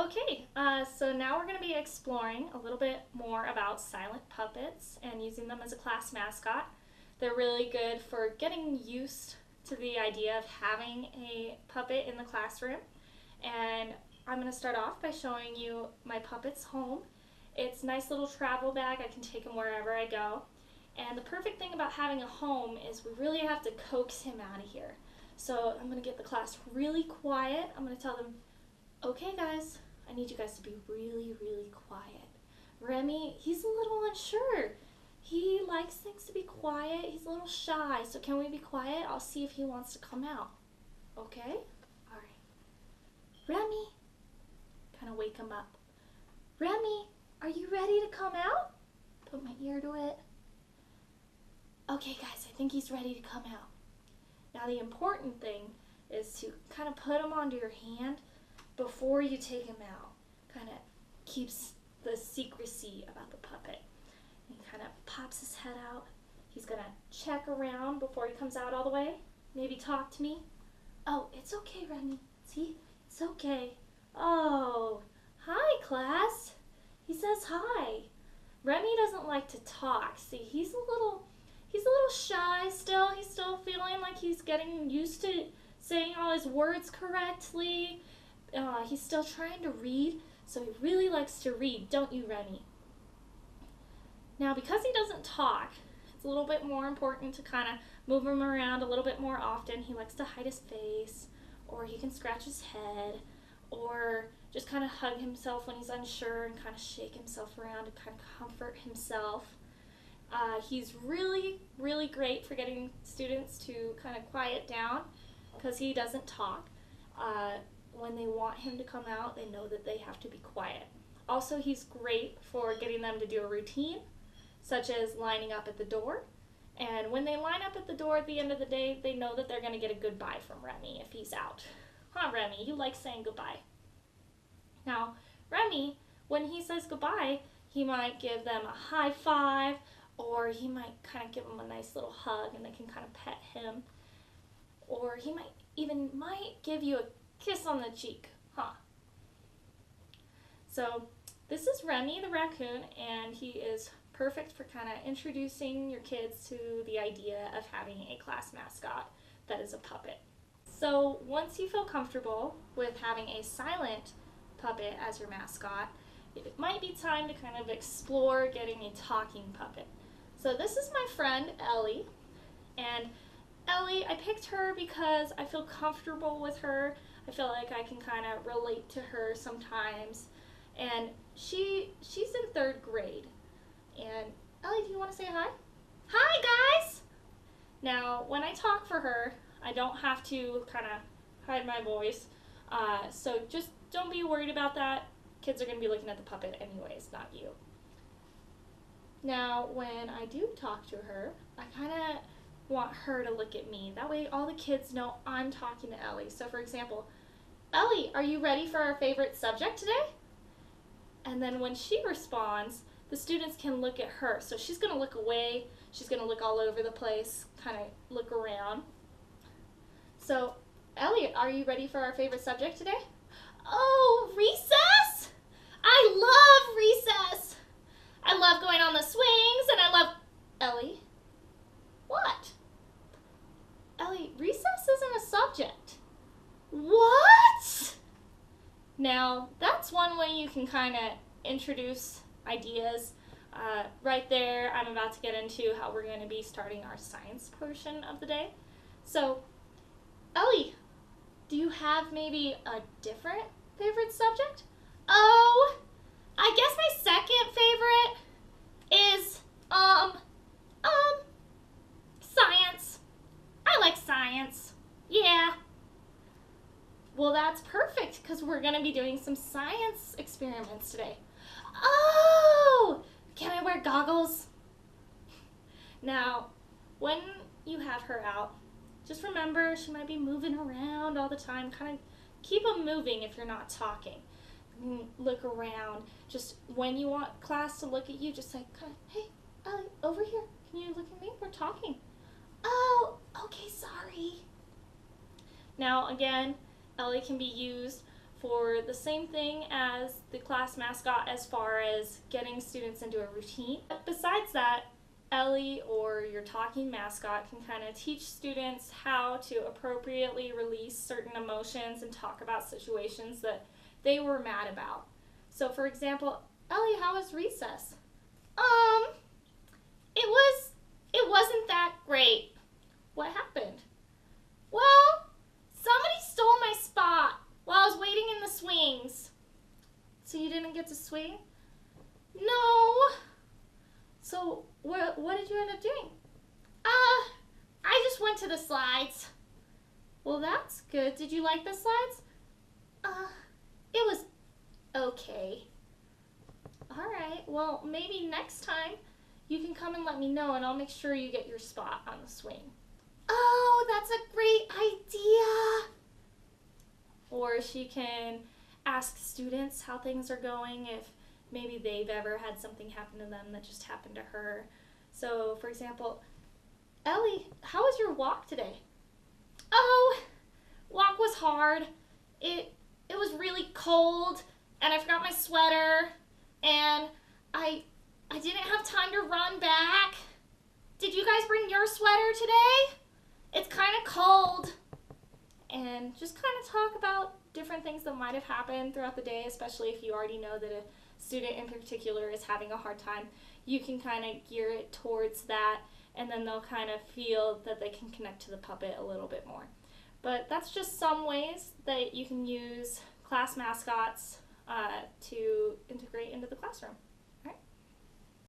Okay, so now we're going to be exploring a little bit more about silent puppets and using them as a class mascot. They're really good for getting used to the idea of having a puppet in the classroom. And I'm going to start off by showing you my puppet's home. It's a nice little travel bag. I can take him wherever I go. And the perfect thing about having a home is we really have to coax him out of here. So I'm going to get the class really quiet. I'm going to tell them, okay guys, I need you guys to be really, really quiet. Remy, he's a little unsure. He likes things to be quiet. He's a little shy. So can we be quiet? I'll see if he wants to come out. Okay? All right. Remy, kind of wake him up. Remy, are you ready to come out? Put my ear to it. Okay guys, I think he's ready to come out. Now the important thing is to kind of put him onto your hand before you take him out. Kind of keeps the secrecy about the puppet. And he kind of pops his head out. He's going to check around before he comes out all the way. Maybe talk to me. Oh, it's okay, Remy. See? It's okay. Oh, hi, class. He says hi. Remy doesn't like to talk. See, he's a little shy still. He's still feeling like he's getting used to saying all his words correctly. He's still trying to read, so he really likes to read, don't you, Remy? Now, because he doesn't talk, it's a little bit more important to kind of move him around a little bit more often. He likes to hide his face, or he can scratch his head, or just kind of hug himself when he's unsure and kind of shake himself around to kind of comfort himself. He's really, really great for getting students to kind of quiet down because he doesn't talk. When they want him to come out, they know that they have to be quiet. Also, he's great for getting them to do a routine, such as lining up at the door. And when they line up at the door at the end of the day, they know that they're going to get a goodbye from Remy if he's out. Huh, Remy, you like saying goodbye. Now, Remy, when he says goodbye, he might give them a high five, or he might kind of give them a nice little hug and they can kind of pet him. Or he might give you a kiss on the cheek, huh? So this is Remy the raccoon, and he is perfect for kind of introducing your kids to the idea of having a class mascot that is a puppet. So once you feel comfortable with having a silent puppet as your mascot, it might be time to kind of explore getting a talking puppet. So this is my friend Ellie, and Ellie, I picked her because I feel comfortable with her. I feel like I can kind of relate to her sometimes. And she's in 3rd grade. And Ellie, do you want to say hi? Hi, guys! Now, when I talk for her, I don't have to kind of hide my voice. So just don't be worried about that. Kids are going to be looking at the puppet anyways, not you. Now, when I do talk to her, I kind of want her to look at me. That way all the kids know I'm talking to Ellie. So for example, Ellie, are you ready for our favorite subject today? And then when she responds, the students can look at her. So she's going to look away. She's going to look all over the place, kind of look around. So, Ellie, are you ready for our favorite subject today? Oh, recess? I love recess. I love going on the swings, and I love... Ellie? What? Ellie, recess isn't a subject. What? Now, that's one way you can kind of introduce ideas. Right there, I'm about to get into how we're going to be starting our science portion of the day. So, Ellie, do you have maybe a different favorite subject? Oh, I guess my second favorite is, science. I like science. Yeah. Well, that's perfect because we're going to be doing some science experiments today. Oh, can I wear goggles? Now, when you have her out, just remember she might be moving around all the time. Kind of keep them moving if you're not talking. Look around. Just when you want class to look at you, just say, hey, Ellie, over here. Can you look at me? We're talking. Oh, okay, sorry. Now, again, Ellie can be used for the same thing as the class mascot as far as getting students into a routine. But besides that, Ellie, or your talking mascot, can kind of teach students how to appropriately release certain emotions and talk about situations that they were mad about. So for example, Ellie, how was recess? It wasn't that great. What happened? Well, somebody stole my spot while I was waiting in the swings. So you didn't get to swing? No. So what did you end up doing? I just went to the slides. Well, that's good. Did you like the slides? It was okay. All right. Well, maybe next time you can come and let me know, and I'll make sure you get your spot on the swing. Oh, that's a great idea. Or she can ask students how things are going, if maybe they've ever had something happen to them that just happened to her. So, for example, Ellie, how was your walk today? Oh, walk was hard. It was really cold, and I forgot my sweater, and I didn't have time to run back. Did you guys bring your sweater today? It's kind of cold. And just kind of talk about different things that might have happened throughout the day, especially if you already know that a student in particular is having a hard time. You can kind of gear it towards that, and then they'll kind of feel that they can connect to the puppet a little bit more. But that's just some ways that you can use class mascots to integrate into the classroom.